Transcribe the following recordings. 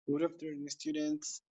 Good afternoon, students.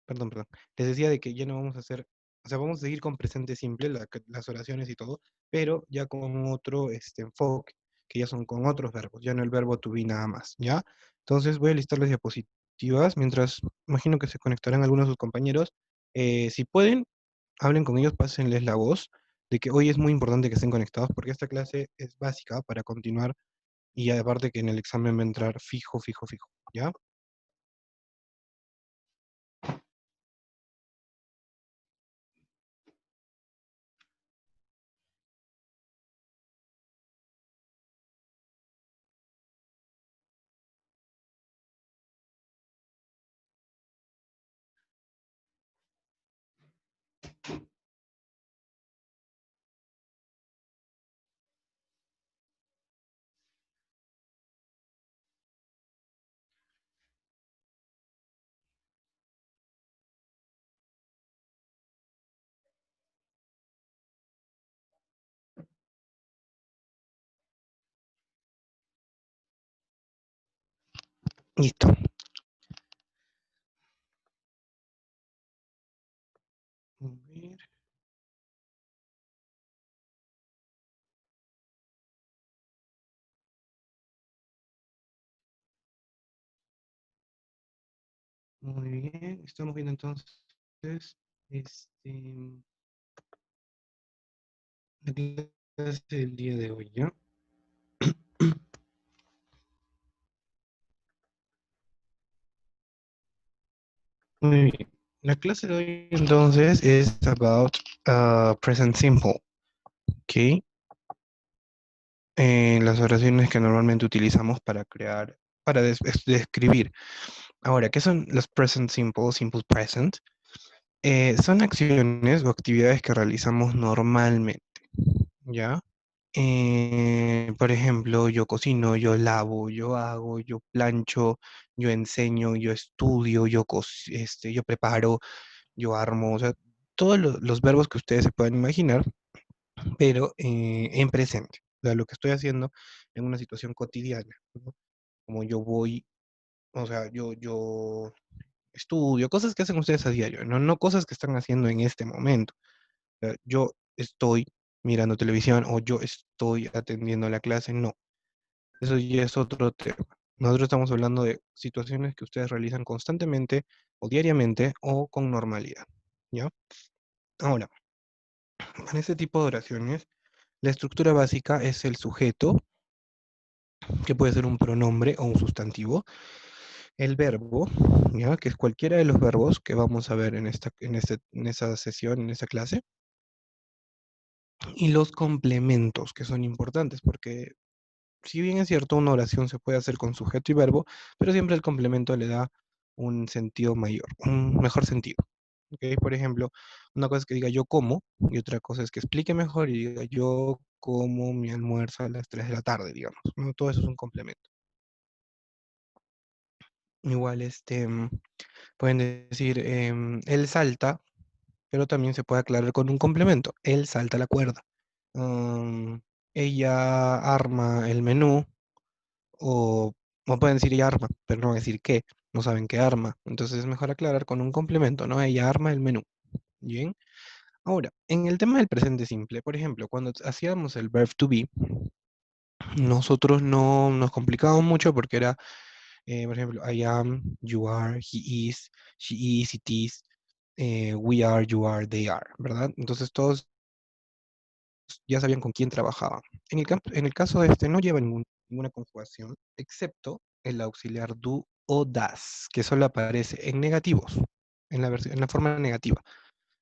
Perdón. Les decía de que ya no vamos a hacer, o sea, vamos a seguir con presente simple, las oraciones y todo, pero ya con otro enfoque, que ya son con otros verbos, ya no el verbo to be nada más, ¿ya? Entonces voy a listar las diapositivas, mientras imagino que se conectarán algunos de sus compañeros. Si pueden, hablen con ellos, pásenles la voz de que hoy es muy importante que estén conectados porque esta clase es básica para continuar y aparte que en el examen va a entrar fijo, ¿ya? Listo. A ver. Muy bien, estamos viendo entonces este, la clase del día de hoy, ¿ya? Muy bien. La clase de hoy entonces es about present simple, ¿ok? Las oraciones que normalmente utilizamos para crear, para describir. Ahora, ¿qué son los present simple, simple present? Son acciones o actividades que realizamos normalmente, ¿ya? Por ejemplo, yo cocino, yo lavo, yo hago, yo plancho, yo enseño, yo estudio, yo preparo, yo armo, o sea, todos los verbos que ustedes se puedan imaginar, pero en presente, o sea, lo que estoy haciendo en una situación cotidiana, ¿no? Como yo voy, o sea, yo estudio, cosas que hacen ustedes a diario, no, no cosas que están haciendo en este momento. O sea, yo estoy mirando televisión o yo estoy atendiendo la clase, no. Eso ya es otro tema. Nosotros estamos hablando de situaciones que ustedes realizan constantemente o diariamente o con normalidad, ¿ya? Ahora, para este tipo de oraciones, la estructura básica es el sujeto, que puede ser un pronombre o un sustantivo, el verbo, ¿ya? Que es cualquiera de los verbos que vamos a ver en esa sesión, en esa clase, y los complementos, que son importantes, porque si bien es cierto, una oración se puede hacer con sujeto y verbo, pero siempre el complemento le da un sentido mayor, un mejor sentido. ¿Ok? Por ejemplo, una cosa es que diga yo como, y otra cosa es que explique mejor y diga yo como mi almuerzo a las 3 de la tarde, digamos, ¿no? Todo eso es un complemento. Igual, pueden decir, él salta, pero también se puede aclarar con un complemento. Él salta la cuerda. Um, ella arma el menú, o no pueden decir ella arma, pero no van a decir qué, no saben qué arma. Entonces es mejor aclarar con un complemento, ¿no? Ella arma el menú. Bien. Ahora, en el tema del presente simple, por ejemplo, cuando hacíamos el verb to be, nosotros no nos complicábamos mucho porque era, por ejemplo, I am, you are, he is, she is, it is, we are, you are, they are, ¿verdad? Entonces todos ya sabían con quién trabajaban. En el caso de este no lleva ninguna conjugación, excepto el auxiliar do o das, que solo aparece en negativos, en la forma negativa.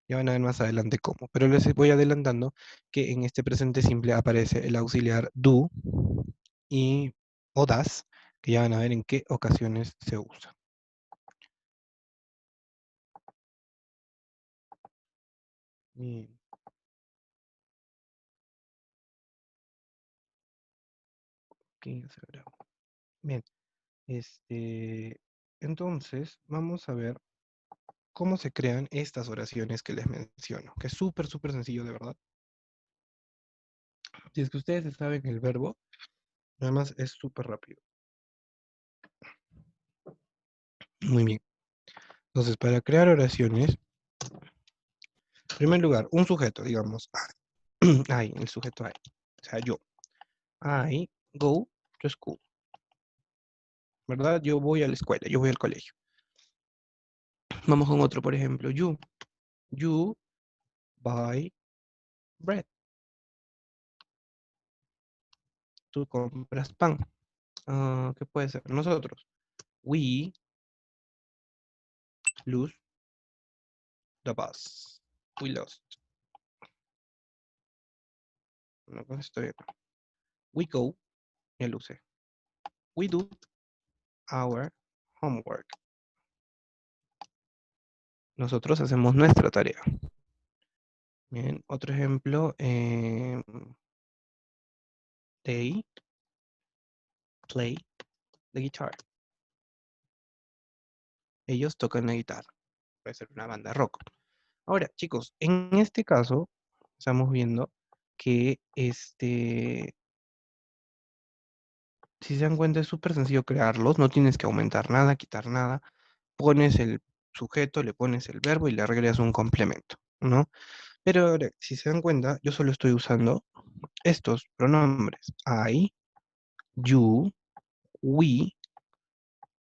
Ya van a ver más adelante cómo. Pero les voy adelantando que en este presente simple aparece el auxiliar do y o das, que ya van a ver en qué ocasiones se usa. Bien. Ok, ya se verá. Bien. Entonces, vamos a ver cómo se crean estas oraciones que les menciono, que es súper, súper sencillo, de verdad. Si es que ustedes saben el verbo, además es súper rápido. Muy bien. Entonces, para crear oraciones, en primer lugar, un sujeto, digamos, I, el sujeto I, o sea, yo. I go to school, ¿verdad? Yo voy a la escuela, yo voy al colegio. Vamos con otro, por ejemplo, you. You buy bread. Tú compras pan. Ah, ¿qué puede ser? Nosotros. We lose the bus. We lost. No, pues estoy bien. We go, ya lo usé. We do our homework. Nosotros hacemos nuestra tarea. Bien, otro ejemplo. They play the guitar. Ellos tocan la guitarra. Puede ser una banda rock. Ahora, chicos, en este caso estamos viendo que si se dan cuenta, es súper sencillo crearlos, no tienes que aumentar nada, quitar nada, pones el sujeto, le pones el verbo y le agregas un complemento, ¿no? Pero ahora, si se dan cuenta, yo solo estoy usando estos pronombres, I, you, we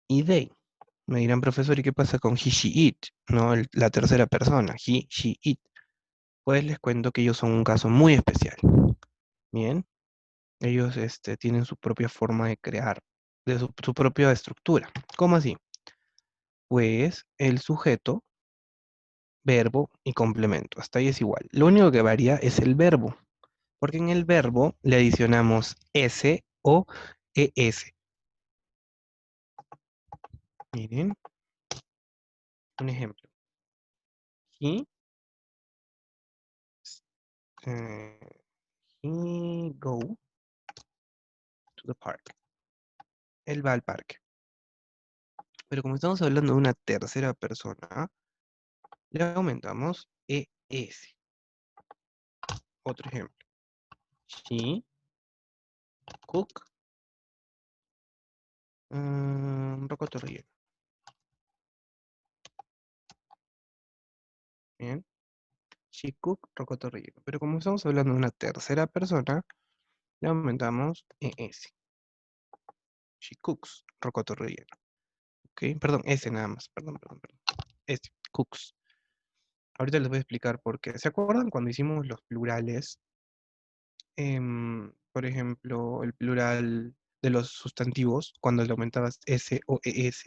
y they. Me dirán, profesor, ¿y qué pasa con he, she, it? ¿No? La tercera persona, he, she, it. Pues les cuento que ellos son un caso muy especial. Bien, ellos tienen su propia forma de crear, de su propia estructura. ¿Cómo así? Pues el sujeto, verbo y complemento. Hasta ahí es igual. Lo único que varía es el verbo, porque en el verbo le adicionamos s o es. Miren, un ejemplo. He, eh, he go to the park. Él va al parque. Pero como estamos hablando de una tercera persona, le aumentamos es. Otro ejemplo. She cook rocoto relleno. Bien. She cook rocoto relleno. Pero como estamos hablando de una tercera persona, le aumentamos es. She cooks rocoto relleno. Ok, perdón, ese nada más. Perdón, perdón, perdón. Este, cooks. Ahorita les voy a explicar por qué. ¿Se acuerdan cuando hicimos los plurales? Por ejemplo, el plural de los sustantivos, cuando le aumentabas s o es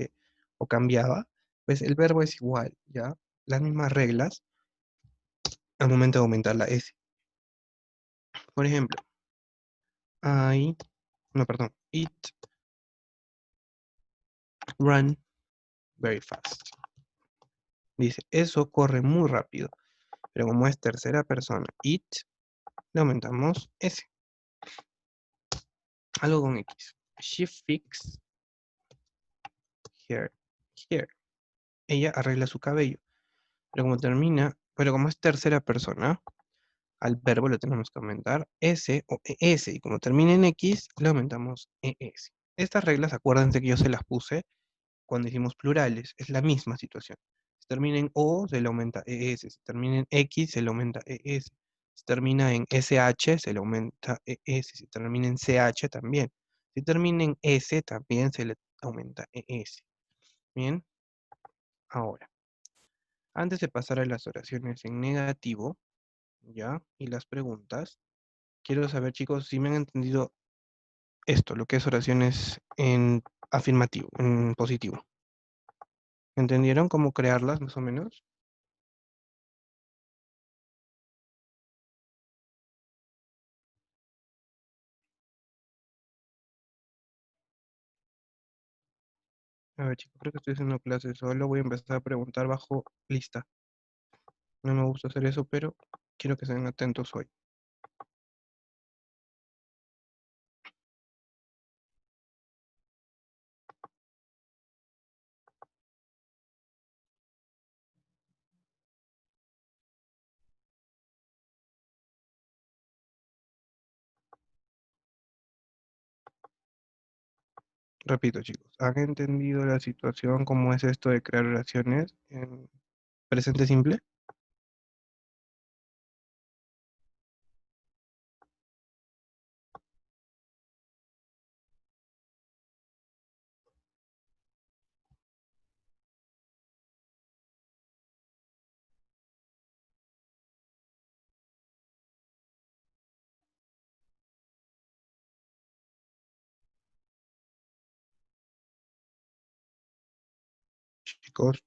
o cambiaba, pues el verbo es igual, ¿ya? Las mismas reglas al momento de aumentar la s. Por ejemplo, I, no, perdón, it run very fast. Dice, eso corre muy rápido, pero como es tercera persona, it, le aumentamos s. Algo con x. She fixed her hair. Ella arregla su cabello. Pero como es tercera persona, al verbo le tenemos que aumentar S o ES. Y como termina en X, le aumentamos ES. Estas reglas, acuérdense que yo se las puse cuando hicimos plurales. Es la misma situación. Si termina en O, se le aumenta ES. Si termina en X, se le aumenta ES. Si termina en SH, se le aumenta ES. Si termina en CH, también. Si termina en S, también se le aumenta ES. Bien, ahora, antes de pasar a las oraciones en negativo, ¿ya? Y las preguntas, quiero saber, chicos, si me han entendido esto, lo que es oraciones en afirmativo, en positivo. ¿Entendieron cómo crearlas, más o menos? A ver, chicos, creo que estoy haciendo clases solo. Voy a empezar a preguntar bajo lista. No me gusta hacer eso, pero quiero que sean atentos hoy. Repito, chicos, ¿han entendido la situación? ¿Cómo es esto de crear oraciones en presente simple? Chicos,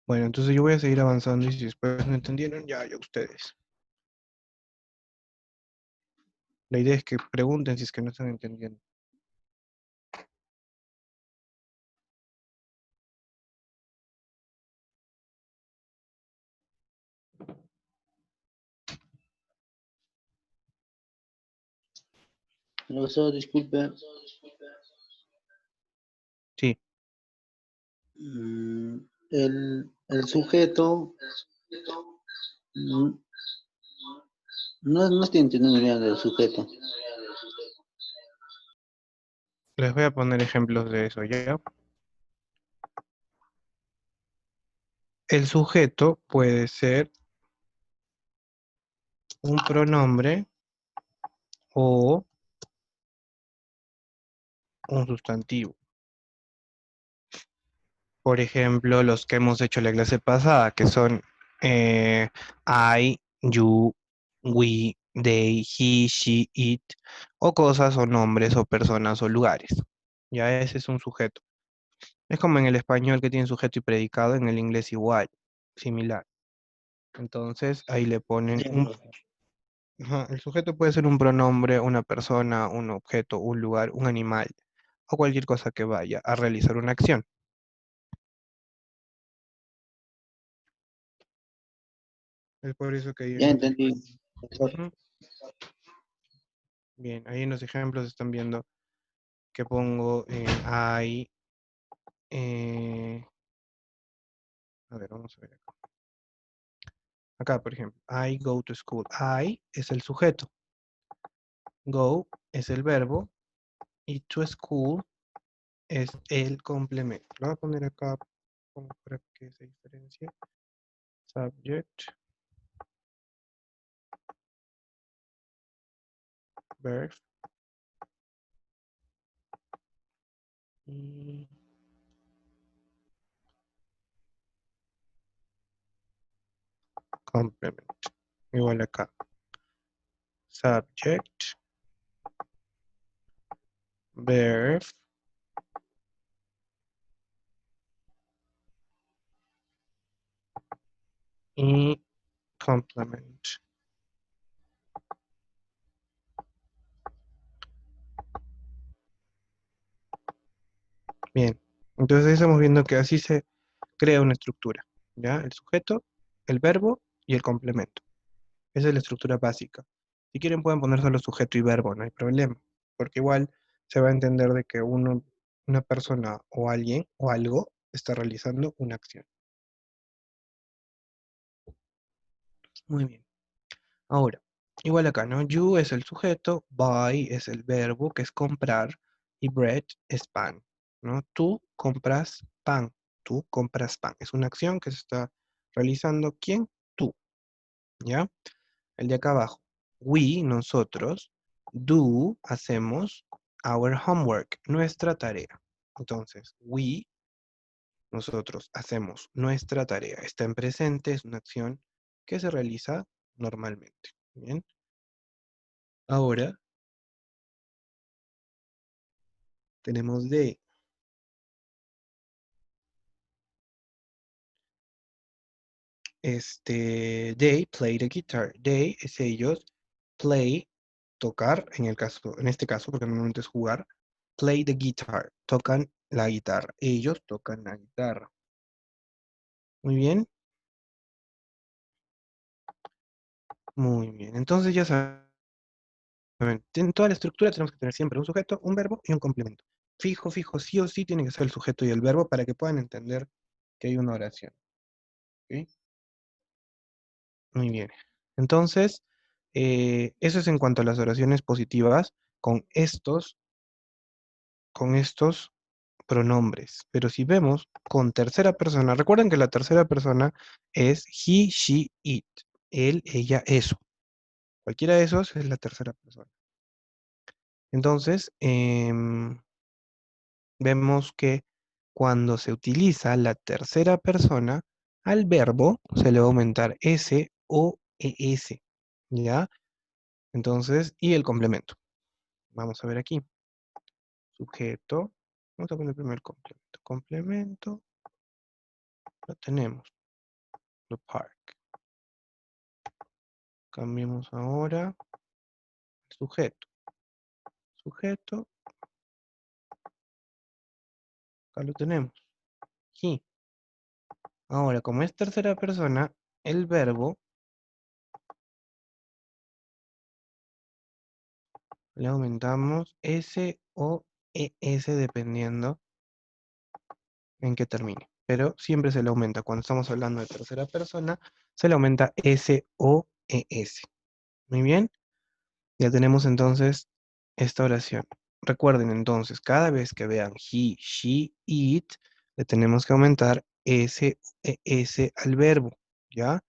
bueno, entonces yo voy a seguir avanzando y si después no entendieron, ya ustedes. La idea es que pregunten si es que no están entendiendo. Profesor, disculpe. Sí, Mm, el sujeto mm, no estoy entendiendo bien del sujeto. les voy a poner ejemplos de eso, ¿ya? El sujeto puede ser un pronombre o un sustantivo. Por ejemplo, los que hemos hecho la clase pasada, que son I, you, we, they, he, she, it, o cosas o nombres o personas o lugares. Ya ese es un sujeto. Es como en el español que tiene sujeto y predicado, en el inglés igual, similar. Entonces ahí le ponen Ya, un... profesor. Ajá, el sujeto puede ser un pronombre, una persona, un objeto, un lugar, un animal o cualquier cosa que vaya a realizar una acción. Es por eso que ahí Ya en los entendí, ejemplos. profesor. Bien, ahí en los ejemplos están viendo que pongo I, eh, a ver, vamos a ver acá. Acá, por ejemplo, I go to school. I es el sujeto, go es el verbo y to school es el complemento. Lo voy a poner acá como para que se diferencie. Subject, verb y complement. Igual acá. Subject, verb y complement. Bien, entonces ahí estamos viendo que así se crea una estructura, ¿ya? El sujeto, el verbo y el complemento. Esa es la estructura básica. Si quieren pueden poner solo sujeto y verbo, no hay problema, porque igual se va a entender de que uno una persona o alguien o algo está realizando una acción. Muy bien. Ahora, igual acá, ¿no? You es el sujeto, buy es el verbo, que es comprar, y bread es pan, ¿no? Tú compras pan, tú compras pan. Es una acción que se está realizando. ¿Quién? Tú, ¿ya? El de acá abajo. We, nosotros, do, hacemos, our homework, nuestra tarea. Entonces, we, nosotros, hacemos nuestra tarea. Está en presente, es una acción que se realiza normalmente. ¿Bien? Ahora tenemos they. They play the guitar. They es ellos. Play, tocar, en este caso, porque normalmente es jugar. Play the guitar. Tocan la guitarra. Ellos tocan la guitarra. Muy bien. Muy bien. Entonces ya saben, en toda la estructura tenemos que tener siempre un sujeto, un verbo y un complemento. Fijo, fijo, sí o sí tiene que ser el sujeto y el verbo para que puedan entender que hay una oración. ¿Ok? Muy bien. Entonces, eso es en cuanto a las oraciones positivas con estos pronombres. Pero si vemos con tercera persona, recuerden que la tercera persona es he, she, it. Él, ella, eso. Cualquiera de esos es la tercera persona. Entonces, vemos que cuando se utiliza la tercera persona, al verbo se le va a aumentar S o ES. ¿Ya? Entonces, y el complemento. Vamos a ver aquí. Sujeto. Vamos a poner primero el complemento. Complemento. Lo tenemos. The park. Cambiemos ahora. Sujeto. Sujeto. Acá lo tenemos. He. Ahora, como es tercera persona, el verbo le aumentamos S o ES dependiendo en qué termine. Pero siempre se le aumenta. Cuando estamos hablando de tercera persona, se le aumenta S o ES. Muy bien. Ya tenemos entonces esta oración. Recuerden entonces, cada vez que vean he, she, it, le tenemos que aumentar S, S al verbo, ¿ya?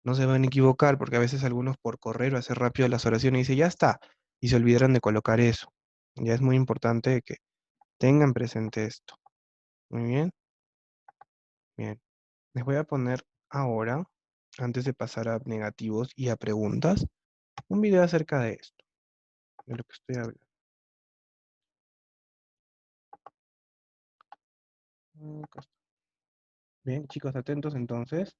No se van a equivocar porque a veces algunos por correr o hacer rápido las oraciones dicen, ya está, y se olvidaron de colocar eso. Ya es muy importante que tengan presente esto. Muy bien, bien. Les voy a poner ahora, antes de pasar a negativos y a preguntas, un video acerca de esto, de lo que estoy hablando. Acá está. Bien, chicos, atentos entonces.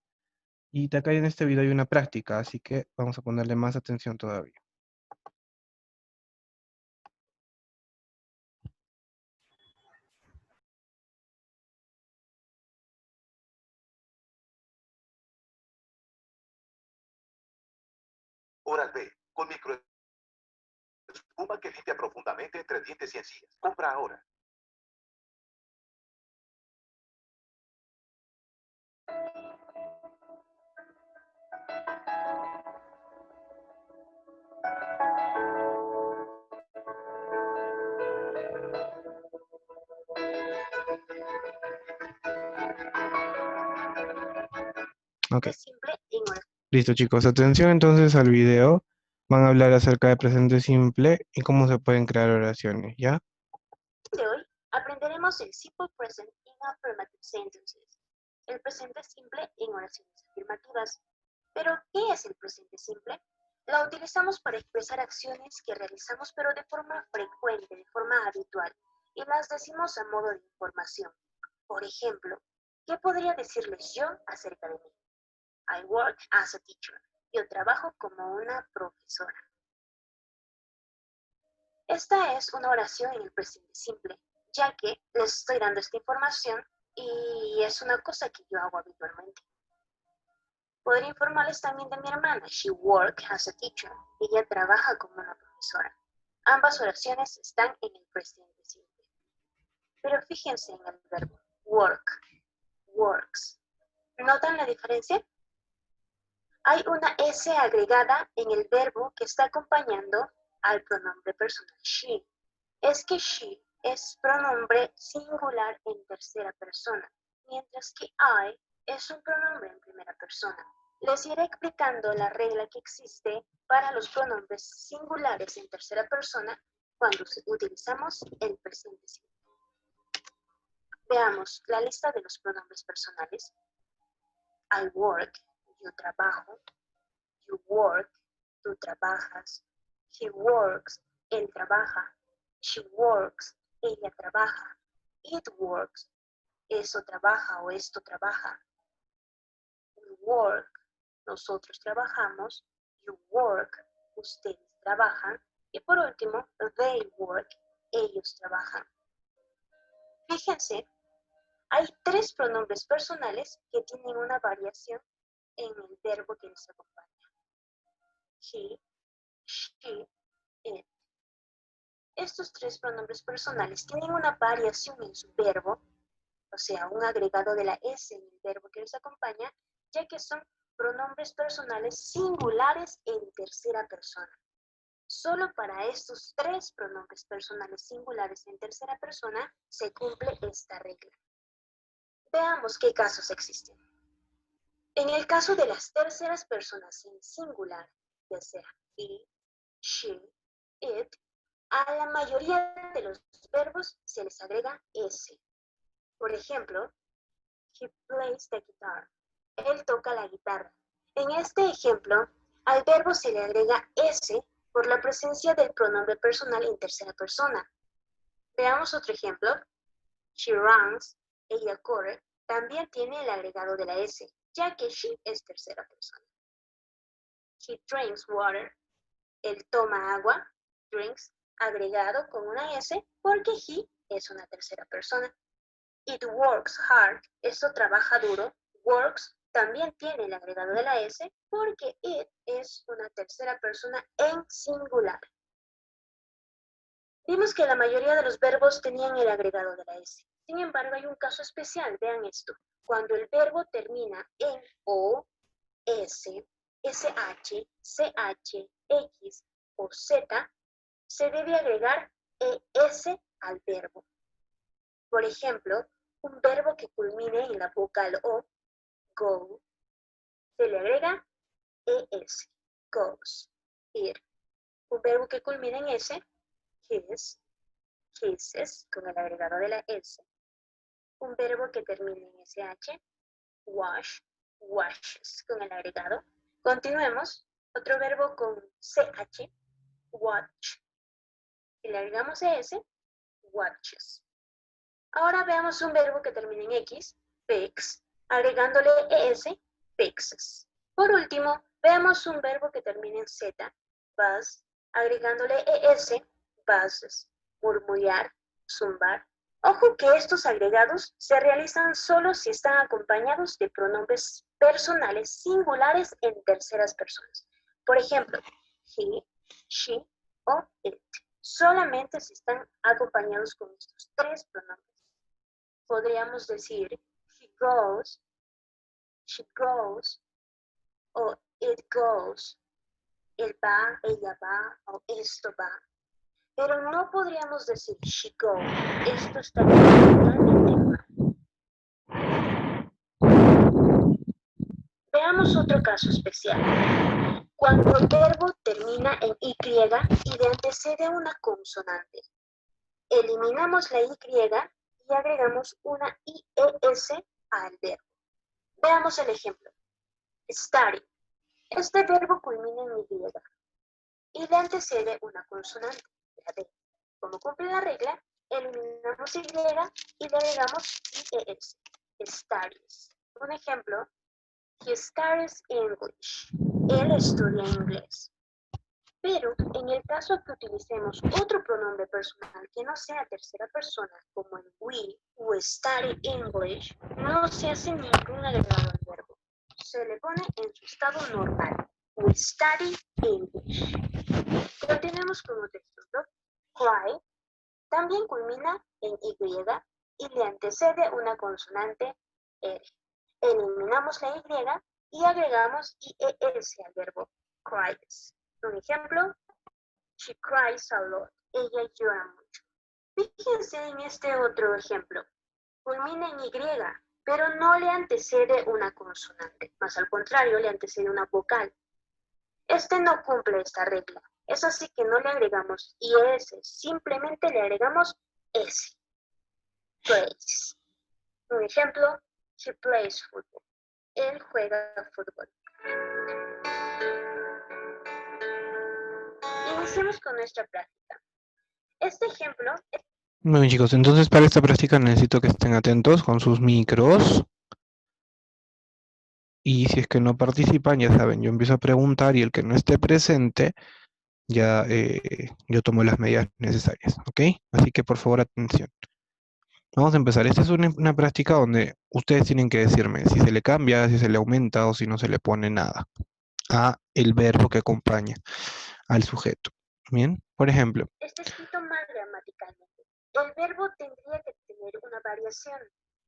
Y acá en este video hay una práctica, así que vamos a ponerle más atención todavía. Oral-B, con microespuma que limpia profundamente entre dientes y encías. Compra ahora. Ok. Listo, chicos. Atención entonces al video. Van a hablar acerca de presente simple y cómo se pueden crear oraciones, ¿ya? De hoy aprenderemos el simple present in affirmative sentences, el presente simple en oraciones afirmativas. Pero, ¿qué es el presente simple? Lo utilizamos para expresar acciones que realizamos pero de forma frecuente, de forma habitual, y las decimos a modo de información. Por ejemplo, ¿qué podría decirles yo acerca de mí? I work as a teacher. Yo trabajo como una profesora. Esta es una oración en el presente simple, ya que les estoy dando esta información y es una cosa que yo hago habitualmente. Podría informarles también de mi hermana. She works as a teacher. Ella trabaja como una profesora. Ambas oraciones están en el presente simple. Pero fíjense en el verbo work, works. ¿Notan la diferencia? Hay una S agregada en el verbo que está acompañando al pronombre personal she. Es que she es pronombre singular en tercera persona, mientras que I es un pronombre en primera persona. Les iré explicando la regla que existe para los pronombres singulares en tercera persona cuando utilizamos el presente simple. Veamos la lista de los pronombres personales. I work, yo trabajo. You work, tú trabajas. He works, él trabaja. She works, ella trabaja. It works, eso trabaja o esto trabaja. We work, nosotros trabajamos. You work, ustedes trabajan. Y por último, they work, ellos trabajan. Fíjense, hay 3 pronombres personales que tienen una variación en el verbo que les acompaña. He, she, it. Estos 3 pronombres personales tienen una variación en su verbo, o sea, un agregado de la S en el verbo que les acompaña, ya que son pronombres personales singulares en tercera persona. Solo para estos 3 pronombres personales singulares en tercera persona se cumple esta regla. Veamos qué casos existen. En el caso de las terceras personas en singular, ya sea he, she, it, a la mayoría de los verbos se les agrega S. Por ejemplo, he plays the guitar. Él toca la guitarra. En este ejemplo, al verbo se le agrega S por la presencia del pronombre personal en tercera persona. Veamos otro ejemplo. She runs, ella corre, también tiene el agregado de la S, ya que she es tercera persona. He drinks water, él toma agua, drinks, agregado con una S porque he es una tercera persona. It works hard, esto trabaja duro, works también tiene el agregado de la S porque it es una tercera persona en singular. Vimos que la mayoría de los verbos tenían el agregado de la S. Sin embargo, hay un caso especial, vean esto. Cuando el verbo termina en O, S, SH, CH, X o Z, se debe agregar ES al verbo. Por ejemplo, un verbo que culmine en la vocal O, go, se le agrega ES, goes, ir. Un verbo que culmine en S, his, hisses, con el agregado de la S. Un verbo que termine en SH, wash, washes, con el agregado. Continuemos. Otro verbo con CH, watch. Si le agregamos ES, watches. Ahora veamos un verbo que termine en X, fix, agregándole ES, fixes. Por último, veamos un verbo que termine en Z, buzz, agregándole ES, buzzes, murmullar, zumbar. Ojo que estos agregados se realizan solo si están acompañados de pronombres personales singulares en terceras personas. Por ejemplo, he, she o it. Solamente si están acompañados con estos 3 pronombres. Podríamos decir he goes, she goes o it goes. Él va, ella va o esto va. Pero no podríamos decir she goes. Esto está totalmente mal. Veamos otro caso especial. Cuando el verbo termina en Y y le antecede una consonante. Eliminamos la Y y agregamos una IES al verbo. Veamos el ejemplo. Study. Este verbo culmina en Y le antecede una consonante, la D. Como cumple la regla, eliminamos Y y le agregamos IES. Studies. Un ejemplo. He studies English. Él estudia inglés. Pero en el caso que utilicemos otro pronombre personal que no sea tercera persona, como en we study English, no se hace ningún agregado al verbo. Se le pone en su estado normal. We study English. Continuemos con otro ejemplo. Cry también culmina en Y y le antecede una consonante R. Eliminamos la Y y agregamos IES al verbo cries. Un ejemplo, she cries a lot. Ella llora mucho. Fíjense en este otro ejemplo. Culmina en Y, pero no le antecede una consonante, más al contrario, le antecede una vocal. Este no cumple esta regla. Es así que no le agregamos IS, simplemente le agregamos S. Plays. Un ejemplo, he plays football. Él juega fútbol. Iniciemos con nuestra práctica. Este ejemplo es... Muy bien, chicos, entonces para esta práctica necesito que estén atentos con sus micros. Y si es que no participan, ya saben, yo empiezo a preguntar y el que no esté presente, ya yo tomo las medidas necesarias, ¿ok? Así que por favor, atención. Vamos a empezar. Esta es una práctica donde ustedes tienen que decirme si se le cambia, si se le aumenta o si no se le pone nada a el verbo que acompaña al sujeto. Bien, por ejemplo, Está escrito mal gramaticalmente. El verbo tendría que tener una variación,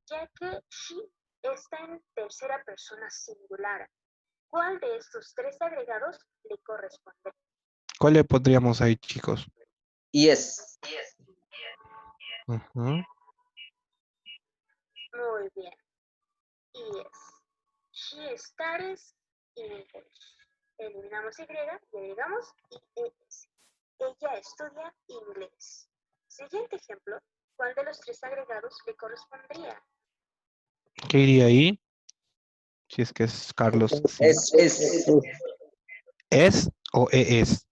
ya que she está en tercera persona singular. ¿Cuál de estos tres agregados le corresponde? ¿cuál le pondríamos ahí, chicos? Yes. Ujú. Muy bien. Yes. She studies English. Eliminamos Y y agregamos IES. Ella estudia inglés. Siguiente ejemplo. ¿Cuál de los tres agregados le correspondría? ¿Qué iría ahí? Si es que es Carlos. Sí. Es. ¿Es o es?